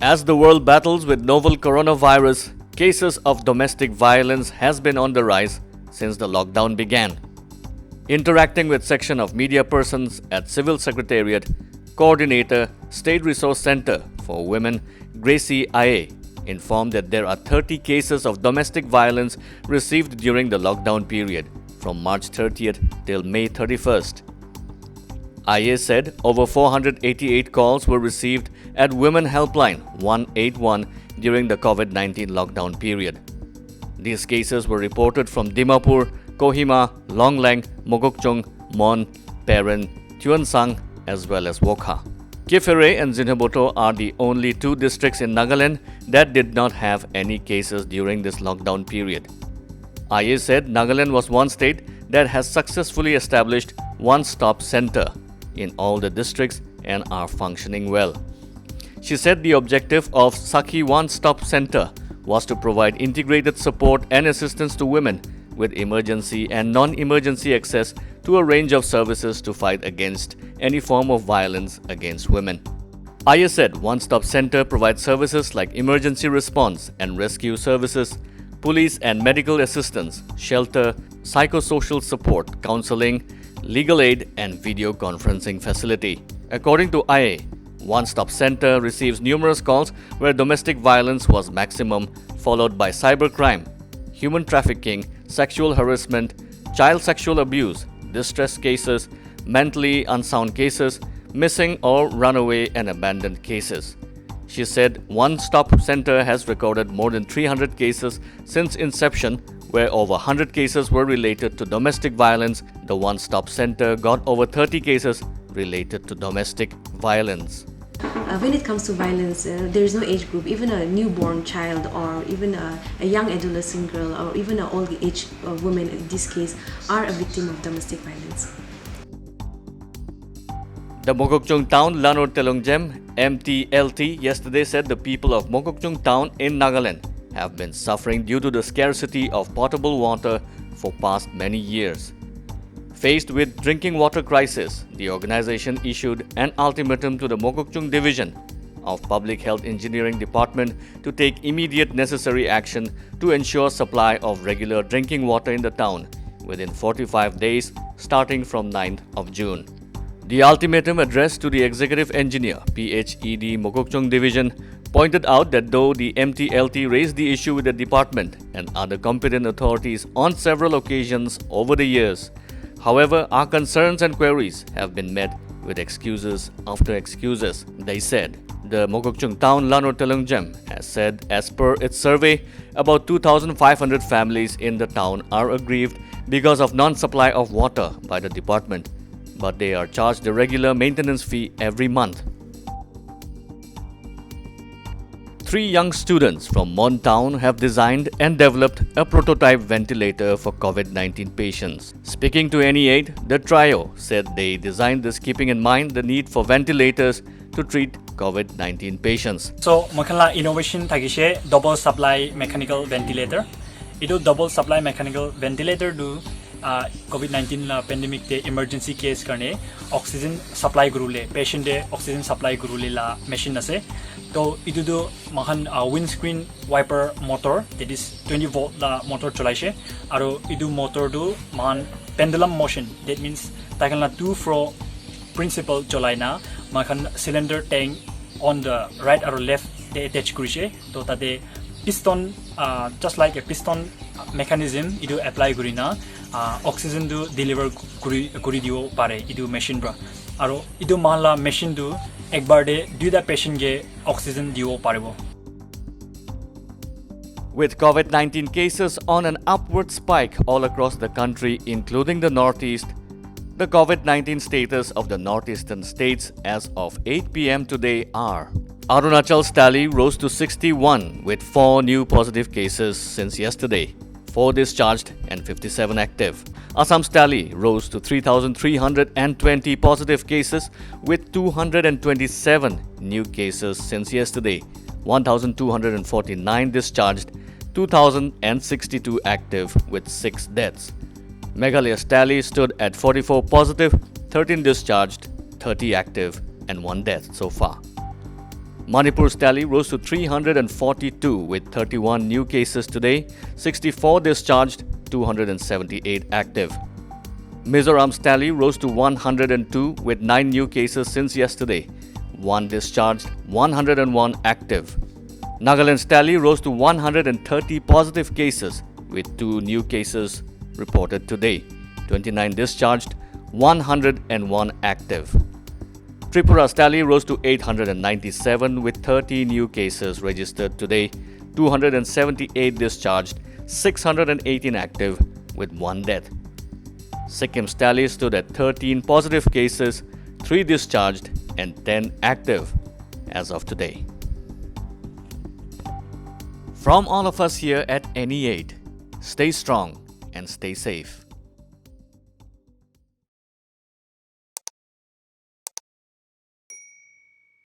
As the world battles with novel coronavirus, cases of domestic violence has been on the rise since the lockdown began. Interacting with section of media persons at Civil Secretariat, Coordinator, State Resource Center for Women, Gracie IA, informed that there are 30 cases of domestic violence received during the lockdown period from March 30th till May 31st. IA said over 488 calls were received at Women Helpline 181 during the COVID-19 lockdown period. These cases were reported from Dimapur, Kohima, Longlang, Mokokchung, Mon, Peren, Tuensang, as well as Wokha. Kifere and Zinhaboto are the only two districts in Nagaland that did not have any cases during this lockdown period. IA said Nagaland was one state that has successfully established one-stop center in all the districts and are functioning well. She said the objective of Sakhi One-Stop Center was to provide integrated support and assistance to women with emergency and non-emergency access to a range of services to fight against any form of violence against women. IA said One-Stop Center provides services like emergency response and rescue services, police and medical assistance, shelter, psychosocial support, counseling, legal aid and video conferencing facility. According to IA, One-Stop Center receives numerous calls where domestic violence was maximum, followed by cybercrime, human trafficking, sexual harassment, child sexual abuse, distress cases, mentally unsound cases, missing or runaway and abandoned cases. She said One-Stop Center has recorded more than 300 cases since inception, where over 100 cases were related to domestic violence. The One-Stop Center got over 30 cases related to domestic violence. When it comes to violence, there is no age group. Even a newborn child or even a young adolescent girl or even an old age woman in this case are a victim of domestic violence. The Mokokchung Town Lanur Telongjem MTLT yesterday said the people of Mokokchung Town in Nagaland have been suffering due to the scarcity of potable water for past many years. Faced with drinking water crisis, the organization issued an ultimatum to the Mokokchung Division of Public Health Engineering Department to take immediate necessary action to ensure supply of regular drinking water in the town within 45 days starting from 9th of June. The ultimatum addressed to the Executive Engineer, PHED Mokokchung Division, pointed out that though the MTLT raised the issue with the department and other competent authorities on several occasions over the years, however, our concerns and queries have been met with excuses after excuses, they said. The Mokokchung Town Lanur Telongjem has said as per its survey, about 2,500 families in the town are aggrieved because of non-supply of water by the department, but they are charged the regular maintenance fee every month. 3 young students from Mon Town have designed and developed a prototype ventilator for COVID-19 patients. Speaking to NE8, the trio said they designed this keeping in mind the need for ventilators to treat COVID-19 patients. So, makala innovation tagishe double supply mechanical ventilator. Ido double supply mechanical ventilator do COVID-19 pandemic te emergency case karne oxygen supply gurule patient de oxygen supply gurule la machine ase. So idu do mahan windscreen wiper motor, that is 20 volt la motor cholaise aro idu motor do mahan pendulum motion, that means takan la to fro principle cholai na mahan cylinder tank on the right or left they attach kurise to tate piston just like a piston mechanism idu apply gurina oxygen do deliver kuri dio pare idu machine bra aro idu mahala machine do ekbar de duida patient ge oxygen dio paribo. With COVID-19 cases on an upward spike all across the country, including the Northeast, the COVID-19 status of the northeastern states as of 8 p.m. today are: Arunachal's tally rose to 61 with 4 new positive cases since yesterday, 4 discharged and 57 active. Assam's tally rose to 3,320 positive cases with 227 new cases since yesterday, 1,249 discharged, 2,062 active with 6 deaths. Meghalaya's tally stood at 44 positive, 13 discharged, 30 active and 1 death so far. Manipur's tally rose to 342 with 31 new cases today, 64 discharged, 278 active. Mizoram's tally rose to 102 with 9 new cases since yesterday, 1 discharged, 101 active. Nagaland's tally rose to 130 positive cases with 2 new cases reported today, 29 discharged, 101 active. Tripura's tally rose to 897 with 30 new cases registered today, 278 discharged, 618 active with 1 death. Sikkim's tally stood at 13 positive cases, 3 discharged and 10 active as of today. From all of us here at NE8, stay strong and stay safe.